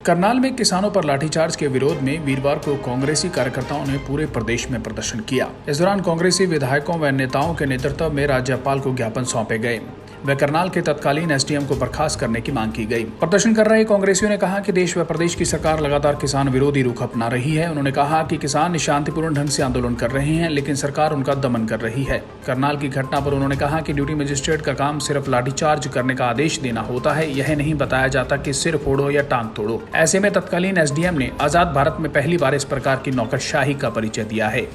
करनाल में किसानों पर लाठीचार्ज के विरोध में वीरवार को कांग्रेसी कार्यकर्ताओं ने पूरे प्रदेश में प्रदर्शन किया। इस दौरान कांग्रेसी विधायकों व नेताओं के नेतृत्व में राज्यपाल को ज्ञापन सौंपे गए व करनाल के तत्कालीन एसडीएम को बर्खास्त करने की मांग की गई। प्रदर्शन कर रहे कांग्रेसियों ने कहा कि देश व प्रदेश की सरकार लगातार किसान विरोधी रुख अपना रही है। उन्होंने कहा कि किसान शांतिपूर्ण ढंग से आंदोलन कर रहे हैं, लेकिन सरकार उनका दमन कर रही है। करनाल की घटना पर उन्होंने कहा कि ड्यूटी मजिस्ट्रेट का काम सिर्फ लाठीचार्ज करने का आदेश देना होता है, यह नहीं बताया जाता कि सिर फोड़ो या टांग तोड़ो। ऐसे में तत्कालीन एसडीएम ने आजाद भारत में पहली बार इस प्रकार की नौकरशाही का परिचय दिया है।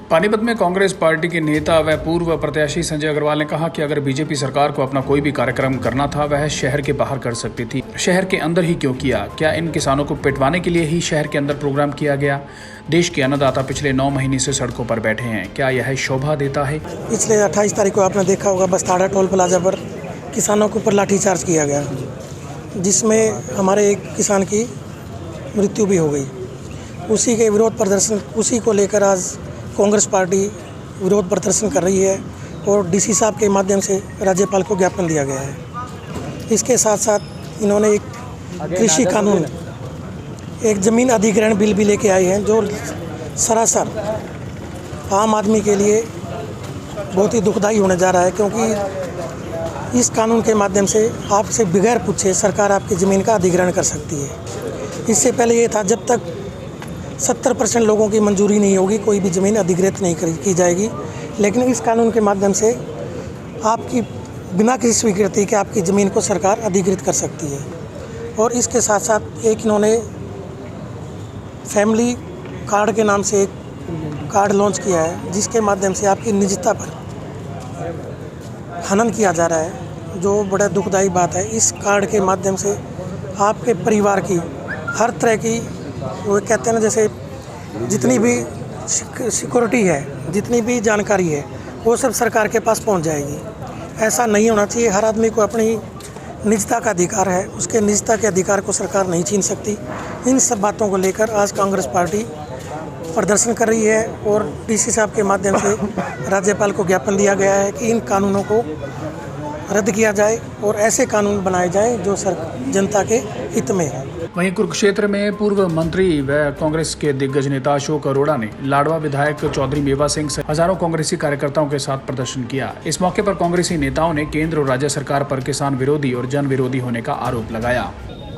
पानीपत में कांग्रेस पार्टी के नेता व पूर्व प्रत्याशी संजय अग्रवाल ने कहा कि अगर बीजेपी सरकार को अपना कोई भी कार्यक्रम करना था वह शहर के बाहर कर सकती थी, शहर के अंदर ही क्यों किया? क्या इन किसानों को पिटवाने के लिए ही शहर के अंदर प्रोग्राम किया गया? देश के अन्नदाता पिछले 9 महीने से सड़कों पर बैठे हैं, क्या यह शोभा देता है? पिछले 28 तारीख को आपने देखा होगा बस्ताड़ा टोल प्लाजा पर किसानों के ऊपर लाठीचार्ज किया गया, जिसमें हमारे एक किसान की मृत्यु भी हो गई। उसी के विरोध प्रदर्शन, उसी को लेकर आज कांग्रेस पार्टी विरोध प्रदर्शन कर रही है और डीसी साहब के माध्यम से राज्यपाल को ज्ञापन दिया गया है। इसके साथ साथ इन्होंने एक कृषि कानून, एक ज़मीन अधिग्रहण बिल भी लेके आए हैं, जो सरासर आम आदमी के लिए बहुत ही दुखदायी होने जा रहा है, क्योंकि इस कानून के माध्यम से आपसे बगैर पूछे सरकार आपकी ज़मीन का अधिग्रहण कर सकती है। इससे पहले ये था, जब तक 70% लोगों की मंजूरी नहीं होगी कोई भी ज़मीन अधिग्रहित नहीं की जाएगी। लेकिन इस कानून के माध्यम से आपकी बिना किसी स्वीकृति के आपकी ज़मीन को सरकार अधिग्रहित कर सकती है। और इसके साथ साथ एक इन्होंने फैमिली कार्ड के नाम से एक कार्ड लॉन्च किया है, जिसके माध्यम से आपकी निजता पर हनन किया जा रहा है, जो बड़ा दुखदायी बात है। इस कार्ड के माध्यम से आपके परिवार की हर तरह की, वो कहते हैं ना, जैसे जितनी भी सिक्योरिटी है, जितनी भी जानकारी है, वो सब सरकार के पास पहुंच जाएगी। ऐसा नहीं होना चाहिए। हर आदमी को अपनी निजता का अधिकार है, उसके निजता के अधिकार को सरकार नहीं छीन सकती। इन सब बातों को लेकर आज कांग्रेस पार्टी प्रदर्शन कर रही है और डीसी साहब के माध्यम से राज्यपाल को ज्ञापन दिया गया है कि इन कानूनों को रद्द किया जाए और ऐसे कानून बनाए जाएं जो जनता के हित में है। वहीं कुरुक्षेत्र में पूर्व मंत्री व कांग्रेस के दिग्गज नेता अशोक अरोड़ा ने लाडवा विधायक चौधरी मेवा सिंह से हजारों कांग्रेसी कार्यकर्ताओं के साथ प्रदर्शन किया। इस मौके पर कांग्रेसी नेताओं ने केंद्र और राज्य सरकार पर किसान विरोधी और जन विरोधी होने का आरोप लगाया।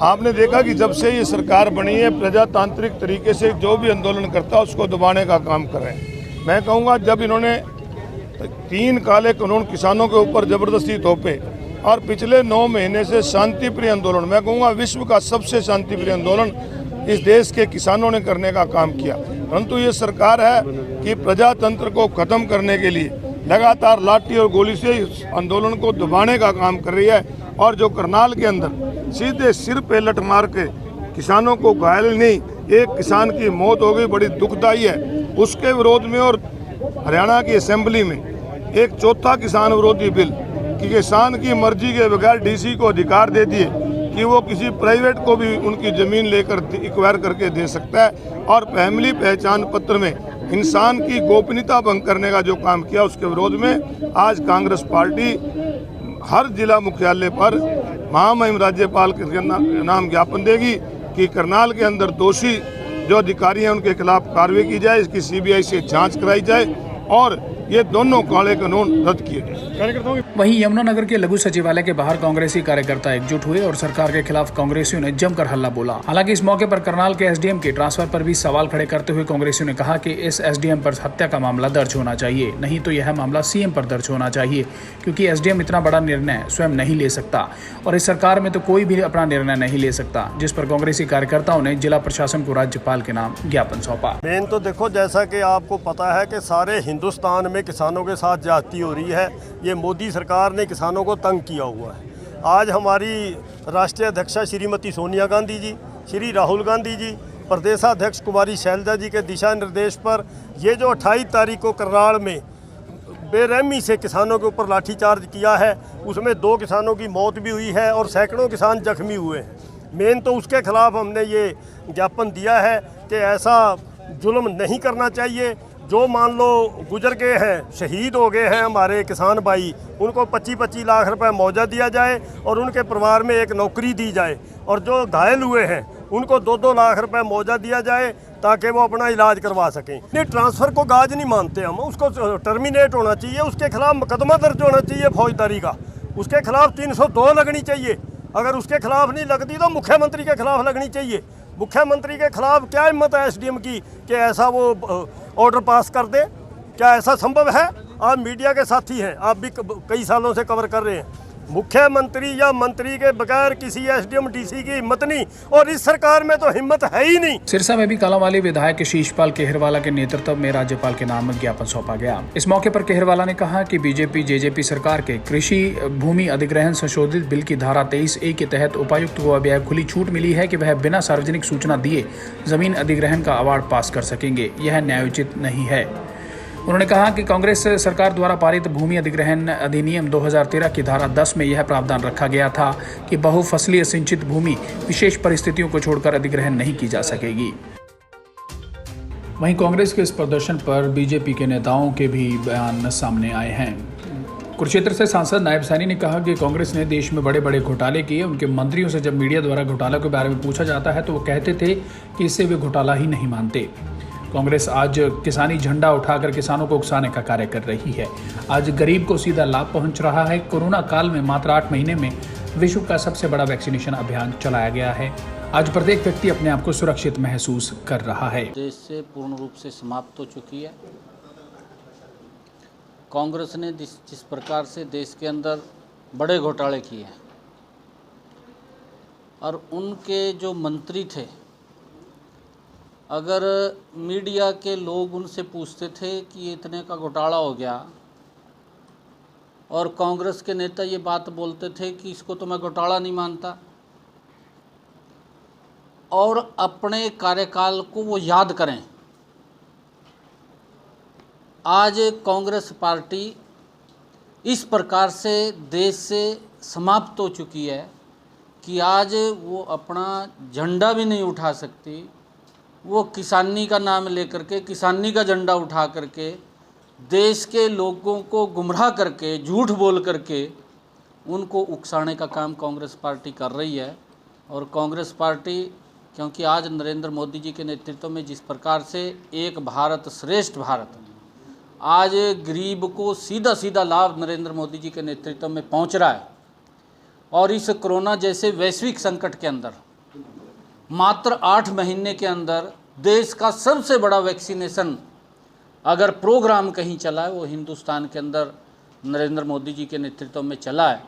आपने देखा कि जब से ये सरकार बनी है, प्रजातांत्रिक तरीके से जो भी आंदोलन करता है उसको दबाने का काम कर रहे हैं। मैं कहूँगा, जब इन्होंने 3 काले कानून किसानों के ऊपर जबरदस्ती थोपे और पिछले 9 महीने से शांतिप्रिय आंदोलन, मैं कहूँगा विश्व का सबसे शांतिप्रिय आंदोलन इस देश के किसानों ने करने का काम किया, परंतु ये सरकार है कि प्रजातंत्र को खत्म करने के लिए लगातार लाठी और गोली से इस आंदोलन को दबाने का काम कर रही है। और जो करनाल के अंदर सीधे सिर पे लट मार के किसानों को घायल नहीं, एक किसान की मौत हो गई, बड़ी दुखदाई है। उसके विरोध में और हरियाणा की असेंबली में एक चौथा किसान विरोधी बिल कि किसान की मर्जी के बगैर डीसी को अधिकार दे दिए कि वो किसी प्राइवेट को भी उनकी ज़मीन लेकर एक्वायर करके दे सकता है। और फैमिली पहचान पत्र में इंसान की गोपनीयता भंग करने का जो काम किया, उसके विरोध में आज कांग्रेस पार्टी हर जिला मुख्यालय पर महामहिम राज्यपाल के नाम ज्ञापन देगी कि करनाल के अंदर दोषी जो अधिकारी हैं उनके खिलाफ कार्रवाई की जाए, इसकी सीबीआई से जांच कराई जाए और ये दोनों काले कानून रद्द किए गए। वहीं यमुनानगर के लघु सचिवालय के बाहर कांग्रेसी कार्यकर्ता एकजुट हुए और सरकार के खिलाफ कांग्रेसियों ने जमकर हल्ला बोला। हालांकि इस मौके पर करनाल के एसडीएम के ट्रांसफर पर भी सवाल खड़े करते हुए कांग्रेसियों ने कहा कि इस एसडीएम पर हत्या का मामला दर्ज होना चाहिए, नहीं तो यह मामला सीएम पर दर्ज होना चाहिए, क्योंकि एसडीएम इतना बड़ा निर्णय स्वयं नहीं ले सकता और इस सरकार में तो कोई भी अपना निर्णय नहीं ले सकता। जिस पर कांग्रेसी कार्यकर्ताओं ने जिला प्रशासन को राज्यपाल के नाम ज्ञापन सौंपा। मेन तो देखो, जैसा कि आपको पता है कि सारे हिंदुस्तान में किसानों के साथ ज्यादती हो रही है। ये मोदी सरकार ने किसानों को तंग किया हुआ है। आज हमारी राष्ट्रीय अध्यक्षा श्रीमती सोनिया गांधी जी, श्री राहुल गांधी जी, प्रदेशाध्यक्ष कुमारी शैलजा जी के दिशा निर्देश पर ये जो 28 तारीख को करनाल में बेरहमी से किसानों के ऊपर लाठीचार्ज किया है, उसमें 2 किसानों की मौत भी हुई है और सैकड़ों किसान जख्मी हुए हैं। मेन तो उसके खिलाफ हमने ये ज्ञापन दिया है कि ऐसा जुल्म नहीं करना चाहिए। जो मान लो गुजर गए हैं, शहीद हो गए हैं हमारे किसान भाई, उनको 25-25 लाख रुपए मुआवजा दिया जाए और उनके परिवार में एक नौकरी दी जाए, और जो घायल हुए हैं उनको 2-2 लाख रुपए मुआवजा दिया जाए ताकि वो अपना इलाज करवा सकें। नहीं, ट्रांसफ़र को गाज नहीं मानते हम, उसको टर्मिनेट होना चाहिए, उसके खिलाफ मुकदमा दर्ज होना चाहिए फौजदारी का, उसके खिलाफ 302 लगनी चाहिए। अगर उसके खिलाफ नहीं लगती तो मुख्यमंत्री के खिलाफ लगनी चाहिए। मुख्यमंत्री के खिलाफ क्या हिम्मत है एसडीएम की कि ऐसा वो ऑर्डर पास कर दे? क्या ऐसा संभव है? आप मीडिया के साथी हैं, आप भी कई सालों से कवर कर रहे हैं। मुख्यमंत्री या मंत्री के बगैर किसी एसडीएम डीसी की हिम्मत नहीं, और इस सरकार में तो हिम्मत है ही नहीं। सिरसा में भी कालांवाली विधायक शीशपाल केहरवाला के नेतृत्व में राज्यपाल के नाम ज्ञापन सौंपा गया। इस मौके पर केहरवाला ने कहा कि बीजेपी जेजेपी सरकार के कृषि भूमि अधिग्रहण संशोधित बिल की धारा 23A के तहत उपायुक्त को अब यह खुली छूट मिली है कि वह बिना सार्वजनिक सूचना दिए जमीन अधिग्रहण का अवार्ड पास कर सकेंगे। यह न्यायोचित नहीं है। उन्होंने कहा कि कांग्रेस सरकार द्वारा पारित भूमि अधिग्रहण अधिनियम 2013 की धारा 10 में यह प्रावधान रखा गया था कि बहुफसलीय सिंचित भूमि विशेष परिस्थितियों को छोड़कर अधिग्रहण नहीं की जा सकेगी। वहीं कांग्रेस के इस प्रदर्शन पर बीजेपी के नेताओं के भी बयान सामने आए हैं। कुरुक्षेत्र से सांसद नायब सैनी ने कहा कि कांग्रेस ने देश में बड़े बड़े घोटाले किए। उनके मंत्रियों से जब मीडिया द्वारा घोटालों के बारे में पूछा जाता है तो वो कहते थे कि इससे वे घोटाला ही नहीं मानते। कांग्रेस आज किसानी झंडा उठाकर किसानों को उकसाने का कार्य कर रही है। आज गरीब को सीधा लाभ पहुंच रहा है। कोरोना काल में मात्र 8 महीने में विश्व का सबसे बड़ा वैक्सीनेशन अभियान चलाया गया है। आज प्रत्येक व्यक्ति अपने आप को सुरक्षित महसूस कर रहा है। देश से पूर्ण रूप से समाप्त हो चुकी है। कांग्रेस ने जिस प्रकार से देश के अंदर बड़े घोटाले किए हैं और उनके जो मंत्री थे, अगर मीडिया के लोग उनसे पूछते थे कि इतने का घोटाला हो गया और कांग्रेस के नेता ये बात बोलते थे कि इसको तो मैं घोटाला नहीं मानता, और अपने कार्यकाल को वो याद करें। आज कांग्रेस पार्टी इस प्रकार से देश से समाप्त हो चुकी है कि आज वो अपना झंडा भी नहीं उठा सकती। वो किसानी का नाम लेकर के, किसानी का झंडा उठा करके देश के लोगों को गुमराह करके, झूठ बोल करके उनको उकसाने का काम कांग्रेस पार्टी कर रही है। और कांग्रेस पार्टी, क्योंकि आज नरेंद्र मोदी जी के नेतृत्व में जिस प्रकार से एक भारत श्रेष्ठ भारत, आज गरीब को सीधा सीधा लाभ नरेंद्र मोदी जी के नेतृत्व में पहुंच रहा है, और इस कोरोना जैसे वैश्विक संकट के अंदर मात्र 8 महीने के अंदर देश का सबसे बड़ा वैक्सीनेशन अगर प्रोग्राम कहीं चला है वो हिंदुस्तान के अंदर नरेंद्र मोदी जी के नेतृत्व में चला है।